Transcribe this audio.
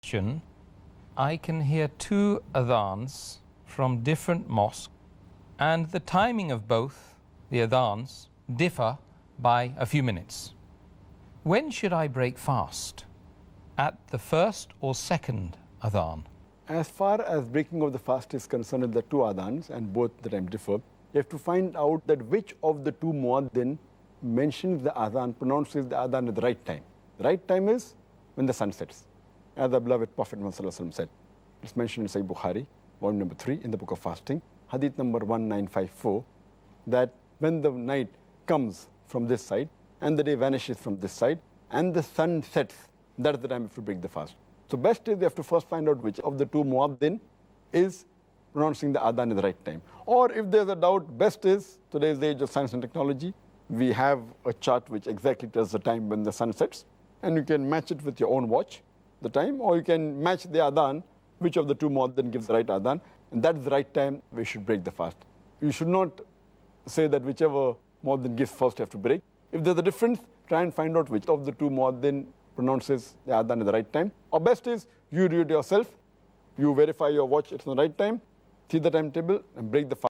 question. I can hear two adhans from different mosques, and the timing of both the adhans differ by a few minutes. When should I break fast? At the first or second adhan? As far as breaking of the fast is concerned, with the two adhans and both the time differ, you have to find out that which of the two muaddin mentions the adhan, pronounces the adhan at the right time. The right time is when the sun sets. As the beloved Prophet Muhammad said, it's mentioned in Sahih Bukhari, volume number 3 in the book of fasting, hadith number 1954, that when the night comes from this side and the day vanishes from this side and the sun sets, that's the time you have to break the fast. So best is you have to first find out which of the two muaddin is pronouncing the adhan at the right time. Or if there's a doubt, best is, today's the age of science and technology, we have a chart which exactly tells the time when the sun sets, and you can match it with your own watch, the time, or you can match the adhan, which of the two muaddin gives the right adhan, and that's the right time we should break the fast. You should not say that whichever muaddin gives first you have to break. If there's a difference, try and find out which of the two muaddin pronounces the adhan at the right time. Or best is you do it yourself, you verify your watch it's the right time, see the timetable and break the fast.